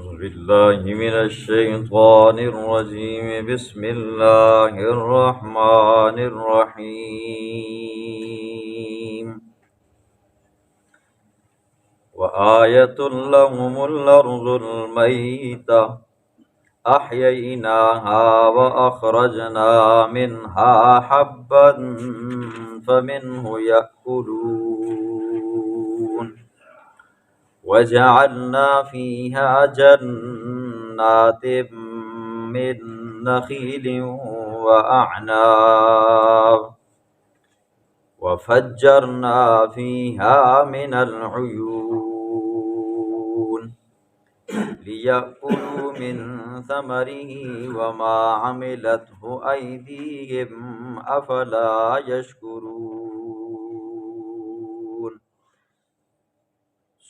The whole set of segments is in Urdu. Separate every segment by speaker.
Speaker 1: أعوذ بالله من الشيطان الرجيم بسم الله الرحمن الرحيم وآية لهم الأرض الميتة أحييناها وأخرجنا منها حبا فمنه يأكلون وجعلنا فيها جنات من نخيل وأعناب وفجرنا فيها من العيون ليأكلوا من ثمره وما عملته أيديهم أفلا يشكرون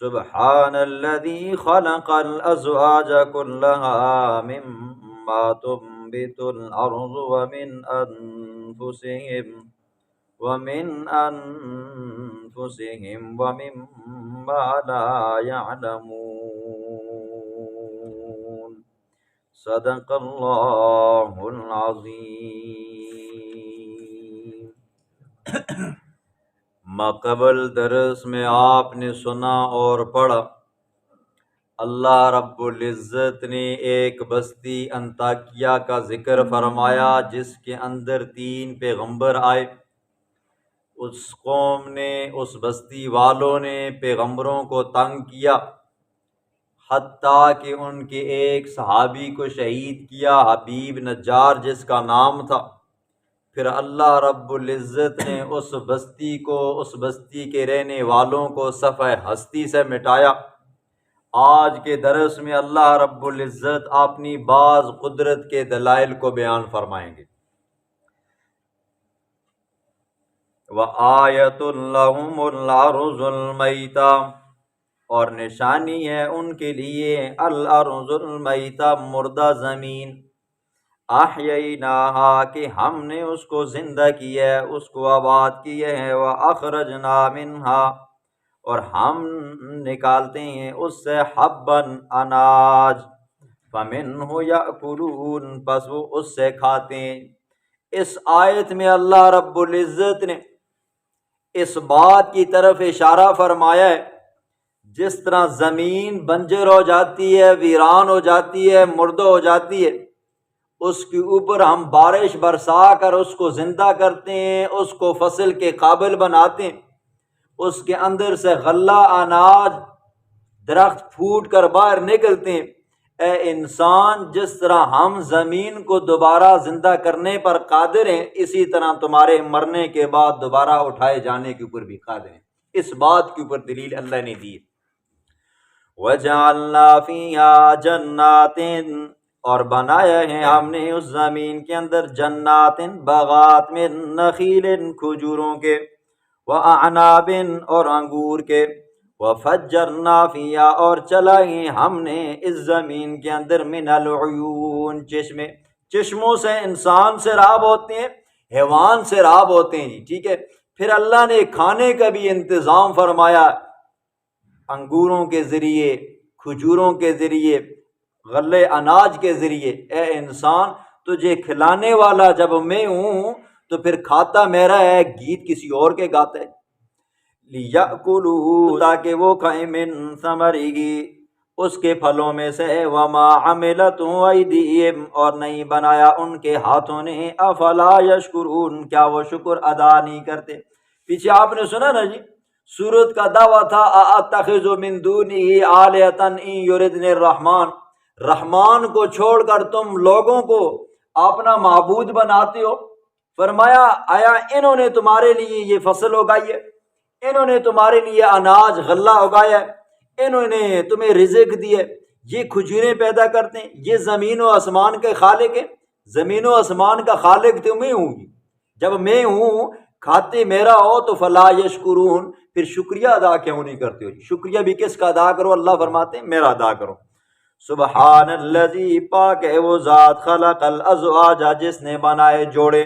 Speaker 1: سبحان الذي خلق الأزواج كلها مما تنبت الأرض ومن أنفسهم ومما لا يعلمون صدق الله العظيم. ماقبل درس میں آپ نے سنا اور پڑھا، اللہ رب العزت نے ایک بستی انطاکیہ کا ذکر فرمایا جس کے اندر 3 پیغمبر آئے۔ اس قوم نے، اس بستی والوں نے پیغمبروں کو تنگ کیا، حتیٰ کہ ان کے ایک صحابی کو شہید کیا، حبیب نجار جس کا نام تھا۔ پھر اللہ رب العزت نے اس بستی کے رہنے والوں کو صفحہ ہستی سے مٹایا۔ آج کے درس میں اللہ رب العزت اپنی بعض قدرت کے دلائل کو بیان فرمائیں گے۔ وَآیَةٌ لَهُمُ الْأَرْضُ الْمَيْتَةُ، اور نشانی ہے ان کے لیے الارض المیتہ، مردہ زمین، احییناہا، کہ ہم نے اس کو زندہ کیا ہے، اس کو آباد کیا ہے، واخرجنا منہا، اور ہم نکالتے ہیں اس سے حبا، اناج، فمنہ یأکلون، پس وہ اس سے کھاتے ہیں۔ اس آیت میں اللہ رب العزت نے اس بات کی طرف اشارہ فرمایا ہے، جس طرح زمین بنجر ہو جاتی ہے، ویران ہو جاتی ہے، مردہ ہو جاتی ہے، اس کے اوپر ہم بارش برسا کر اس کو زندہ کرتے ہیں، اس کو فصل کے قابل بناتے ہیں، اس کے اندر سے غلہ، اناج، درخت پھوٹ کر باہر نکلتے ہیں۔ اے انسان، جس طرح ہم زمین کو دوبارہ زندہ کرنے پر قادر ہیں، اسی طرح تمہارے مرنے کے بعد دوبارہ اٹھائے جانے کے اوپر بھی قادر ہیں۔ اس بات کے اوپر دلیل اللہ نے دی۔ وَجَعَلْنَا فِيهَا جَنَّاتٍ، اور بنایا ہے ہم نے اس زمین کے اندر جنات، باغات، من نخیل، کھجوروں کے، وَأَعْنَابٍ، اور انگور کے، وَفَجَّرْنَا فِيهَا، اور چلائے ہم نے اس زمین کے اندر من العیون، چشموں سے انسان سے راب ہوتے ہیں، حیوان سے راب ہوتے ہیں جی، ٹھیک ہے۔ پھر اللہ نے کھانے کا بھی انتظام فرمایا، انگوروں کے ذریعے، کھجوروں کے ذریعے، غلے اناج کے ذریعے۔ اے انسان، تجھے کھلانے والا جب میں ہوں تو پھر کھاتا میرا ہے، گیت کسی اور کے گاتا ہے۔ لِيَأْكُلُوا، تاکہ وہ کھائیں، مِن ثَمَرِهِ، اس کے پھلوں میں سے، وَمَا عَمِلَتْهُ أَيْدِيهِمْ، اور نہیں بنایا ان کے ہاتھوں نے، أَفَلَا يَشْكُرُونَ، کیا وہ شکر ادا نہیں کرتے۔ پیچھے آپ نے سنا نا جی، سورت کا دعویٰ تھا أَأَتَّخِذُ مِن دُونِهِ آلِهَةً إِن يُرِدْنِ الرَّحْمَٰنُ، رحمان کو چھوڑ کر تم لوگوں کو اپنا معبود بناتے ہو۔ فرمایا آیا انہوں نے تمہارے لیے یہ فصل اگائی ہے، انہوں نے تمہارے لیے اناج غلہ اگایا ہے، انہوں نے تمہیں رزق دیے، یہ کھجوریں پیدا کرتے ہیں، یہ زمین و آسمان کے خالق ہیں۔ زمین و آسمان کا خالق تو میں ہوں گی، جب میں ہوں، کھاتے میرا ہو تو فلا یشکرون، پھر شکریہ ادا کیوں نہیں کرتے ہو؟ شکریہ بھی کس کا ادا کرو؟ اللہ فرماتے ہیں میرا ادا کرو۔ سبحان الذی، پاک ہے وہ ذات، خلق الازواج، جس نے بنائے جوڑے،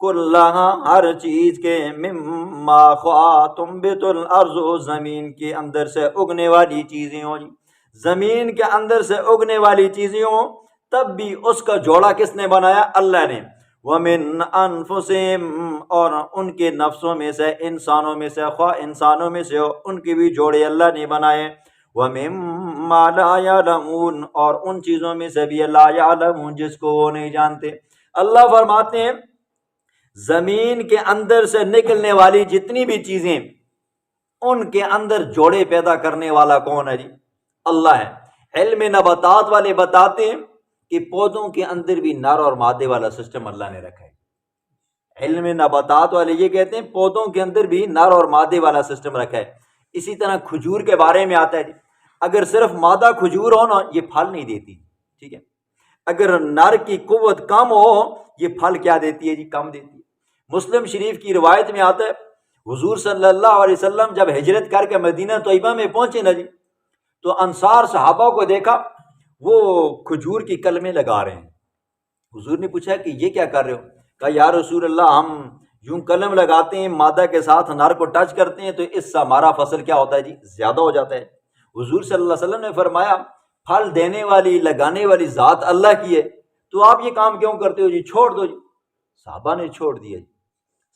Speaker 1: کلہا، ہر چیز کے، مما، خواہ، تنبت الارض، زمین کے اندر سے اگنے والی چیزیں ہوں جی، زمین کے اندر سے اگنے والی چیزیں ہوں تب بھی اس کا جوڑا کس نے بنایا؟ اللہ نے۔ وَمِنْ أَنفُسِهِمْ، اور ان کے نفسوں میں سے، انسانوں میں سے، خواہ انسانوں میں سے ہو، ان کے بھی جوڑے اللہ نے بنائے۔ وَمِمَّا لَا يَعْلَمُونَ، اور ان چیزوں میں سے بھی لا يعلمون جس کو وہ نہیں جانتے۔ اللہ فرماتے ہیں زمین کے اندر سے نکلنے والی جتنی بھی چیزیں، ان کے اندر جوڑے پیدا کرنے والا کون ہے جی؟ اللہ ہے۔ علم نباتات والے بتاتے ہیں کہ پودوں کے اندر بھی نر اور مادے والا سسٹم اللہ نے رکھا ہے۔ علم نباتات والے یہ کہتے ہیں پودوں کے اندر بھی نر اور مادے والا سسٹم رکھا ہے۔ اسی طرح کھجور کے بارے میں آتا ہے جی، اگر صرف مادہ کھجور ہو نا یہ پھل نہیں دیتی، ٹھیک ہے۔ اگر نر کی قوت کم ہو یہ پھل کیا دیتی ہے جی؟ کم دیتی ہے۔ مسلم شریف کی روایت میں آتا ہے حضور صلی اللہ علیہ وسلم جب ہجرت کر کے مدینہ طیبہ میں پہنچے نا جی، تو انصار صحابہ کو دیکھا وہ کھجور کی کلمیں لگا رہے ہیں۔ حضور نے پوچھا کہ یہ کیا کر رہے ہو؟ کہا یا رسول اللہ ہم یوں قلم لگاتے ہیں، مادہ کے ساتھ نر کو ٹچ کرتے ہیں تو اس سے ہمارا فصل کیا ہوتا ہے جی؟ زیادہ ہو جاتا ہے۔ حضور صلی اللہ علیہ وسلم نے فرمایا پھل دینے والی لگانے والی ذات اللہ کی ہے، تو آپ یہ کام کیوں کرتے ہو جی؟ چھوڑ دو جی۔ صحابہ نے چھوڑ دیا جی۔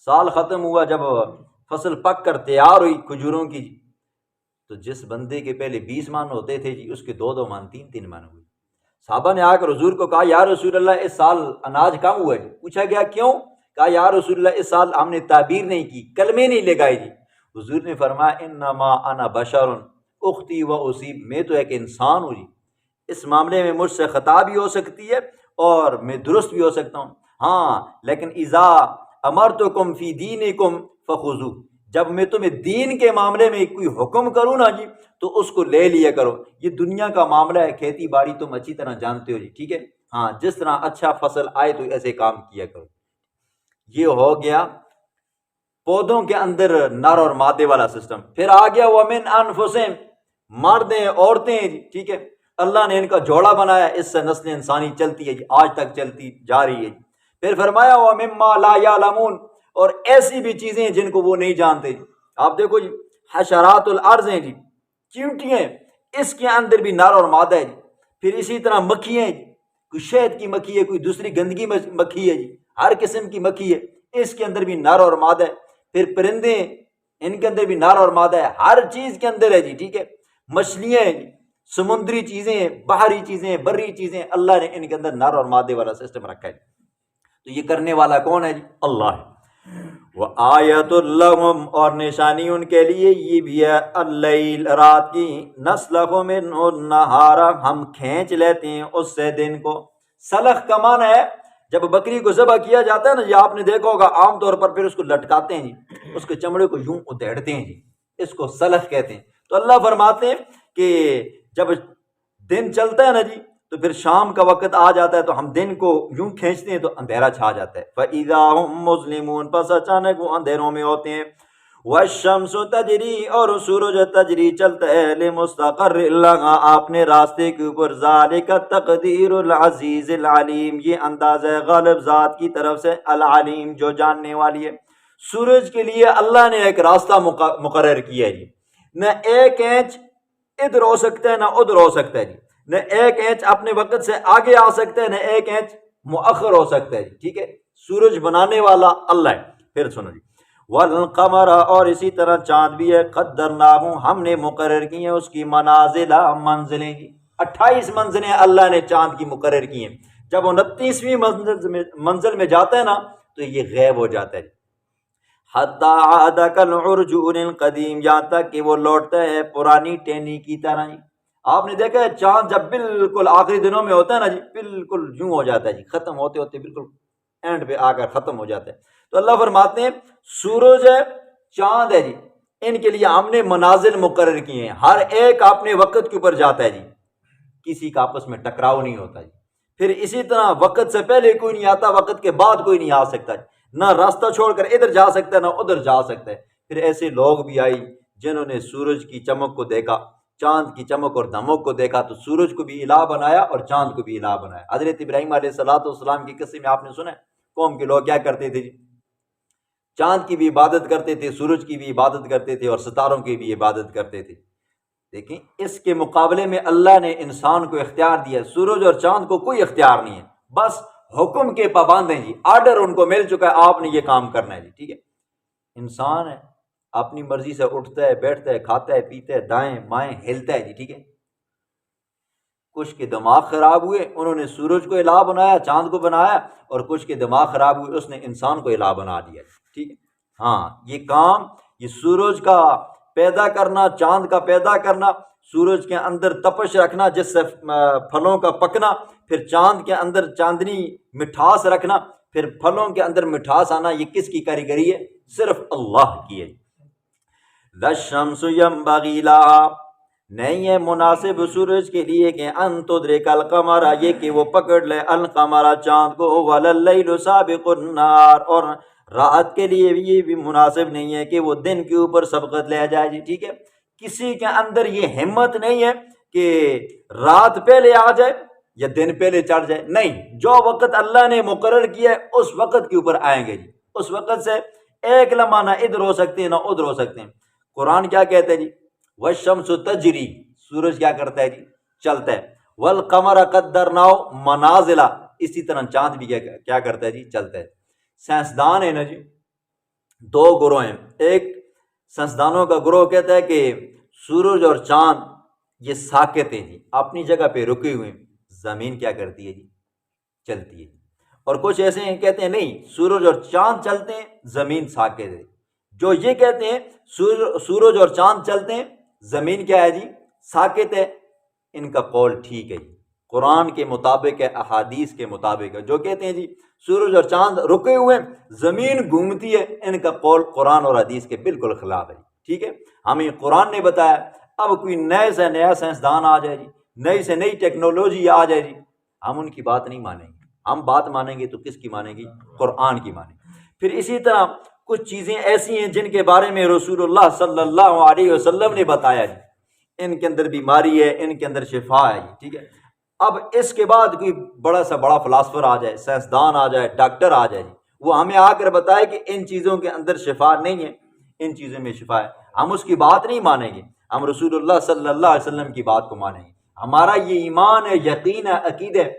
Speaker 1: سال ختم ہوا، جب فصل پک کر تیار ہوئی کھجوروں کی جی، تو جس بندے کے پہلے 20 من ہوتے تھے جی اس کے 2 من 3 من ہوئے۔ صحابہ نے آ کر حضور کو کہا یا رسول اللہ اس سال اناج کم ہوا ہے۔ پوچھا گیا کیوں؟ کہا یا رسول اللہ اس سال ہم نے تعبیر نہیں کی، کلمے نہیں لگائے جی۔ حضور نے فرمایا انما انا بشر اختی و اصیب، میں تو ایک انسان ہوں جی، اس معاملے میں مجھ سے خطا بھی ہو سکتی ہے اور میں درست بھی ہو سکتا ہوں، ہاں لیکن اذا امرتکم فی دینکم فخذوہ، جب میں تمہیں دین کے معاملے میں کوئی حکم کروں نا جی تو اس کو لے لیا کرو۔ یہ دنیا کا معاملہ ہے، کھیتی باڑی تم اچھی طرح جانتے ہو جی، ٹھیک ہے، ہاں جس طرح اچھا فصل آئے تو ایسے کام کیا کرو۔ یہ ہو گیا پودوں کے اندر نر اور مادے والا سسٹم۔ پھر آ گیا وَمِنْ أَنفُسِهِمْ، مرد ہیں عورتیں ہیں جی، ٹھیک ہے، اللہ نے ان کا جوڑا بنایا، اس سے نسل انسانی چلتی ہے جی، آج تک چلتی جا رہی ہے جی۔ پھر فرمایا وَمِمَّا لَا يَعْلَمُونَ، اور ایسی بھی چیزیں جن کو وہ نہیں جانتے جی۔ آپ دیکھو جی حشرات الارض ہیں جی، چیونٹیاں ہیں، اس کے اندر بھی نر اور مادہ ہے جی۔ پھر اسی طرح مکھیاں ہیں جی، کوئی شہد کی مکھی ہے، کوئی دوسری گندگی مکھی ہے جی، ہر قسم کی مکھی ہے، اس کے اندر بھی نر اور مادہ ہے۔ پھر پرندے ہیں، ان کے اندر بھی نر اور مادہ ہے، ہر چیز کے اندر ہے جی، ٹھیک ہے۔ مچھلیاں ہیں جی، سمندری چیزیں ہیں، بحری چیزیں ہیں، بری چیزیں، اللہ نے ان کے اندر نر اور مادے والا سسٹم رکھا ہے۔ تو یہ کرنے والا کون ہے جی؟ اللہ ہے۔ وَآیَةٌ لَهُمْ، اور نشانی ان کے لیے یہ بھی ہے، اللیل، رات کی، نسلخ منہ النہار، ہم کھینچ لیتے ہیں اس سے دن کو۔ سلخ کا معنی ہے جب بکری کو ذبح کیا جاتا ہے نا جی، آپ نے دیکھا ہوگا عام طور پر پھر اس کو لٹکاتے ہیں جی، اس کے چمڑے کو یوں ادھیڑتے ہیں جی، اس کو سلخ کہتے ہیں۔ تو اللہ فرماتے ہیں کہ جب دن چلتا ہے نا جی تو پھر شام کا وقت آ جاتا ہے تو ہم دن کو یوں کھینچتے ہیں تو اندھیرا چھا جاتا ہے۔ فَإِذَا هُمْ مُظْلِمُونَ، پس اچانک وہ اندھیروں میں ہوتے ہیں۔ وَالشَّمْسُ تَجْرِي، اور سورج تجری چلتا ہے، لِمُسْتَقَرٍّ لَهَا، اپنے راستے کے اوپر، ذَلِكَ تَقْدِيرُ الْعَزِيزِ الْعَلِيمِ، یہ اندازہ غالب ذات کی طرف سے، العلیم جو جاننے والی ہے۔ سورج کے لیے اللہ نے ایک راستہ مقرر کیا ہے جی، نہ ایک انچ ادھر ہو سکتا ہے نہ ادھر ہو سکتا ہے جی، نہ ایک انچ اپنے وقت سے آگے آ سکتا ہے نہ ایک انچ مؤخر ہو سکتا ہے جی، ٹھیک ہے۔ سورج بنانے والا اللہ ہے۔ پھر سنو جی والقمر، اور اسی طرح چاند بھی ہے، قدرناہ، ہم نے مقرر کی ہیں اس کی منازل، منزلیں جی، 28 منزلیں اللہ نے چاند کی مقرر کی ہیں۔ جب 29ویں منزل میں جاتا ہے نا تو یہ غیب ہو جاتا ہے۔ حتی عاد کالعرجون القدیم، یہاں تک کہ وہ لوٹتا ہے پرانی ٹہنی کی طرح ہی۔ آپ نے دیکھا ہے چاند جب بالکل آخری دنوں میں ہوتا ہے نا جی، بالکل یوں ہو جاتا ہے جی، ختم ہوتے ہوتے بالکل اینڈ پہ آ کر ختم ہو جاتا ہے۔ تو اللہ فرماتے ہیں سورج ہے، چاند ہے جی، ان کے لیے ہم نے منازل مقرر کیے ہیں، ہر ایک اپنے وقت کے اوپر جاتا ہے جی، کسی کا آپس میں ٹکراؤ نہیں ہوتا جی۔ پھر اسی طرح وقت سے پہلے کوئی نہیں آتا، وقت کے بعد کوئی نہیں آ سکتا جی، نہ راستہ چھوڑ کر ادھر جا سکتا ہے نہ ادھر جا سکتا ہے۔ پھر ایسے لوگ بھی آئی جنہوں نے سورج کی چمک کو دیکھا، چاند کی چمک اور دمک کو دیکھا، تو سورج کو بھی الہ بنایا اور چاند کو بھی الہ بنایا۔ حضرت ابراہیم علیہ السلام کی قصے میں آپ نے سنا ہے، قوم کے لوگ کیا کرتے تھے جی، چاند کی بھی عبادت کرتے تھے، سورج کی بھی عبادت کرتے تھے اور ستاروں کی بھی عبادت کرتے تھے۔ دیکھیں اس کے مقابلے میں اللہ نے انسان کو اختیار دیا، سورج اور چاند کو کوئی اختیار نہیں ہے، بس حکم کے پابند ہیں جی، آرڈر ان کو مل چکا ہے، آپ نے یہ کام کرنا ہے جی، ٹھیک ہے۔ انسان ہے اپنی مرضی سے اٹھتا ہے، بیٹھتا ہے، کھاتا ہے، پیتا ہے، دائیں بائیں ہلتا ہے جی، ٹھیک ہے۔ کچھ کے دماغ خراب ہوئے، انہوں نے سورج کو الہ بنایا، چاند کو بنایا، اور کچھ کے دماغ خراب ہوئے، اس نے انسان کو الہ بنا دیا، ٹھیک ہے۔ ہاں یہ کام، یہ سورج کا پیدا کرنا، چاند کا پیدا کرنا، سورج کے اندر تپش رکھنا جس سے پھلوں کا پکنا، پھر چاند کے اندر چاندنی مٹھاس رکھنا، پھر پھلوں کے اندر مٹھاس آنا، یہ کس کی کاریگری ہے؟ صرف اللہ کی ہے۔ لَلشَّمْسُ يَنبَغِي لَهَا، نہیں ہے مناسب سورج کے لیے کہ ان تدرک القمر، یہ کہ وہ پکڑ لے القمر چاند کو، ولا اللیل سابق النہار، اور رات کے لیے بھی یہ بھی مناسب نہیں ہے کہ وہ دن کے اوپر سبقت لے جائے جی، ٹھیک ہے۔ کسی کے اندر یہ ہمت نہیں ہے کہ رات پہلے آ جائے یا دن پہلے چڑھ جائے، نہیں، جو وقت اللہ نے مقرر کیا ہے اس وقت کے اوپر آئیں گے جی، اس وقت سے ایک لمحہ نہ ادھر ہو سکتے ہیں نہ ادھر ہو سکتے ہیں۔ قرآن کیا کہتے ہیں جی؟ والشمس تجری، سورج کیا کرتا ہے جی؟ چلتا ہے۔ والقمر قدرناہ منازلہ، اسی طرح چاند بھی کیا کرتا ہے جی؟ چلتا ہے۔ سائنسدان ہے نا جی، دو گروہ ہیں، ایک سائنسدانوں کا گروہ کہتا ہے کہ سورج اور چاند یہ ساکت ہیں جی، اپنی جگہ پہ رکے ہوئے ہیں، زمین کیا کرتی ہے جی؟ چلتی ہے۔ اور کچھ ایسے ہیں کہتے ہیں نہیں، سورج اور چاند چلتے ہیں، زمین ساکت ہے۔ جو یہ کہتے ہیں سورج اور چاند چلتے ہیں، زمین کیا ہے جی؟ ساکت ہے، ان کا قول ٹھیک ہے جی، قرآن کے مطابق ہے، احادیث کے مطابق ہے۔ جو کہتے ہیں جی سورج اور چاند رکے ہوئے ہیں، زمین گھومتی ہے، ان کا قول قرآن اور حدیث کے بالکل خلاف ہے، ٹھیک ہے۔ ہمیں قرآن نے بتایا، اب کوئی نئے سے نیا سائنسدان آ جائے جی، نئی سے نئی ٹیکنالوجی آ جائے جی، ہم ان کی بات نہیں مانیں گے۔ ہم بات مانیں گے تو کس کی مانیں گی؟ قرآن کی مانیں گے۔ پھر اسی طرح کچھ چیزیں ایسی ہیں جن کے بارے میں رسول اللہ صلی اللہ علیہ وسلم نے بتایا جی، ان کے اندر بیماری ہے، ان کے اندر شفا ہے جی، ٹھیک ہے۔ اب اس کے بعد کوئی بڑا سا بڑا فلاسفر آ جائے، سائنسدان آ جائے، ڈاکٹر آ جائے جی، وہ ہمیں آ کر بتائے کہ ان چیزوں کے اندر شفا نہیں ہے، ان چیزوں میں شفا ہے، ہم اس کی بات نہیں مانیں گے، ہم رسول اللہ صلی اللہ علیہ وسلم کی بات کو مانیں گے۔ ہمارا یہ ایمان ہے، یقین ہے، عقید ہے،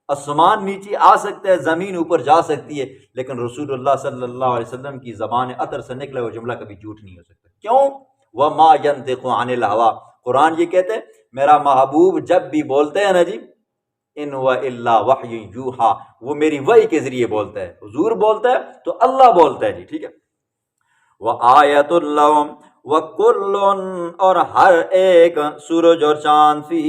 Speaker 1: آسمان نیچے آ سکتا ہے، زمین اوپر جا سکتی ہے، لیکن رسول اللہ صلی اللہ علیہ وسلم کی زبان عطر سے نکلا وہ جملہ کبھی جھوٹ نہیں ہو سکتا۔ کیوں؟ وَمَا يَنطِقُ عَنِ الْهَوَىٰ، قرآن یہ کہتے ہیں میرا محبوب جب بھی بولتے ہیں نا جی، ان وَإِلَّا وَحْيٌ يُوحَىٰ، وہ میری وحی کے ذریعے بولتا ہے، حضور بولتا ہے تو اللہ بولتا ہے جی، ٹھیک ہے۔ وَآیَةٌ لَهُمْ وَكُلٌّ، اور ہر ایک سورج اور چاند فی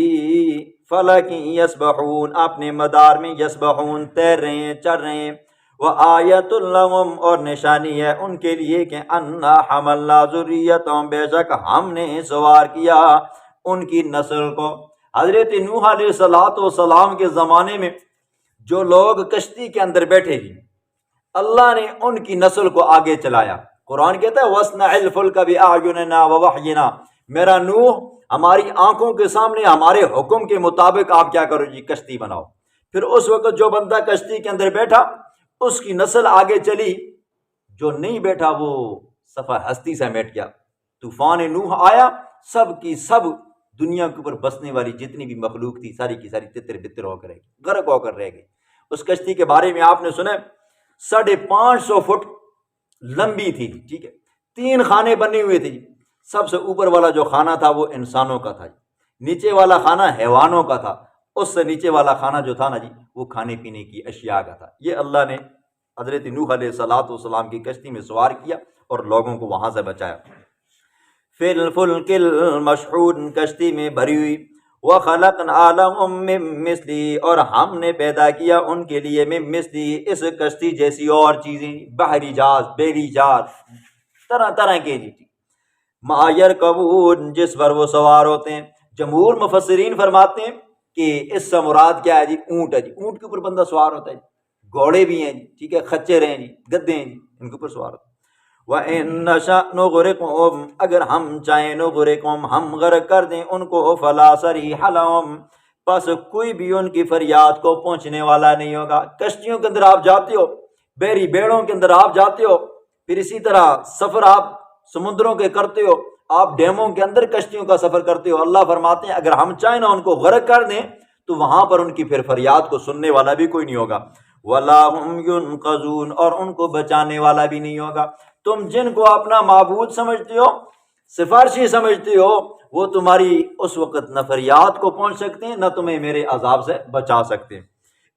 Speaker 1: فلک یسبحون، اپنے مدار میں، یسبحون تیر رہے ہیں، چل رہے ہیں۔ وَآیَةٌ لَهُمْ، اور نشانی ہے ان کے لیے کہ اَنَّا حَمَلْنَا ذُرِّيَّتَهُمْ، بے شک ہم نے سوار کیا ان کی نسل کو۔ حضرت نوح علیہ السلام کے زمانے میں جو لوگ کشتی کے اندر بیٹھے تھے، اللہ نے ان کی نسل کو آگے چلایا۔ قرآن کہتا ہے وَاصْنَعِ الْفُلْكَ بِأَعْيُنِنَا وَوَحْيِنَا، میرا نوح ہماری آنکھوں کے سامنے ہمارے حکم کے مطابق آپ کیا کرو جی؟ کشتی بناؤ۔ پھر اس وقت جو بندہ کشتی کے اندر بیٹھا اس کی نسل آگے چلی، جو نہیں بیٹھا وہ سفر ہستی سے مٹ گیا۔ طوفان نوح آیا، سب کی سب دنیا کے اوپر بسنے والی جتنی بھی مخلوق تھی ساری کی ساری تتر بتر ہو کر رہ گئی، غرق ہو کر رہ گئی۔ اس کشتی کے بارے میں آپ نے سنا 550 فٹ لمبی تھی، ٹھیک ہے، 3 خانے بنے ہوئے تھے جی۔ سب سے اوپر والا جو خانہ تھا وہ انسانوں کا تھا جی، نیچے والا خانہ حیوانوں کا تھا، اس سے نیچے والا خانہ جو تھا نا جی وہ کھانے پینے کی اشیاء کا تھا۔ یہ اللہ نے حضرت نوح علیہ السلام کی کشتی میں سوار کیا اور لوگوں کو وہاں سے بچایا۔ فی الفلک المشحون، کشتی میں بھری ہوئی، وَخَلَقْنَا لَهُم مِّن مِّثْلِهِ، اور ہم نے پیدا کیا ان کے لیے من مثلی، اس کشتی جیسی اور چیزیں، بحری جہاز، بیری جہاز، طرح طرح کے جی، ما یرکبون، جس پر وہ سوار ہوتے ہیں۔ جمہور مفسرین فرماتے ہیں کہ اس سے مراد کیا ہے جی؟ اونٹ ہے جی، اونٹ کے اوپر بندہ سوار ہوتا ہے جی، گھوڑے بھی ہیں جی، ٹھیک ہے، خچر ہیں جی، گدے ہیں جی، ان کے اوپر سوار ہوتا ہے۔ وَإِن نَّشَأْ نُغْرِقْهُمْ، اگر ہم چاہیں نُغْرِقْهُمْ، ہم غرق کر دیں ان کو، فَلَا صَرِيحَ لَهُمْ، پس کوئی بھی ان کی فریاد کو پہنچنے والا نہیں ہوگا۔ کشتیوں کے اندر آپ جاتے ہو، بحری بیڑوں کے اندر آپ جاتے ہو، پھر اسی طرح سفر آپ سمندروں کے کرتے ہو، آپ ڈیموں کے اندر کشتیوں کا سفر کرتے ہو، اللہ فرماتے ہیں اگر ہم چاہیں نا ان کو غرق کر دیں تو وہاں پر ان کی پھر فریاد کو سننے والا بھی کوئی نہیں ہوگا۔ وَلَا هُمْ يُنْقَذُونَ، اور ان کو بچانے والا بھی نہیں ہوگا۔ تم جن کو اپنا معبود سمجھتے ہو، سفارشی سمجھتے ہو، وہ تمہاری اس وقت نہ فریاد کو پہنچ سکتے ہیں نہ تمہیں میرے عذاب سے بچا سکتے ہیں۔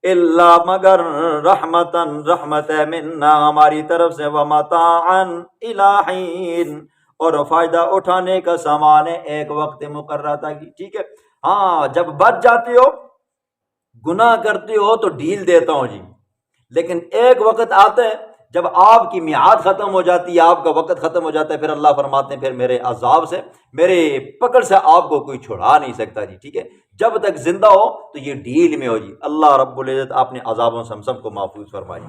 Speaker 1: اللہ مگر رحمتاً، رحمت ہے، منا ہماری طرف سے، ومتاعاً الی حین، اور فائدہ اٹھانے کا سامان ہے ایک وقت مقررہ تک، ٹھیک ہے۔ ہاں جب بچ جاتے ہو، گناہ کرتے ہو تو ڈھیل دیتا ہوں جی، لیکن ایک وقت آتا ہے جب آپ کی میعاد ختم ہو جاتی ہے، آپ کا وقت ختم ہو جاتا ہے، پھر اللہ فرماتے ہیں پھر میرے عذاب سے، میرے پکڑ سے آپ کو کوئی چھڑا نہیں سکتا جی، ٹھیک ہے۔ جب تک زندہ ہو تو یہ ڈھیل میں ہو جی۔ اللہ رب العزت اپنے عذابوں سے ہم سب کو محفوظ فرمائے۔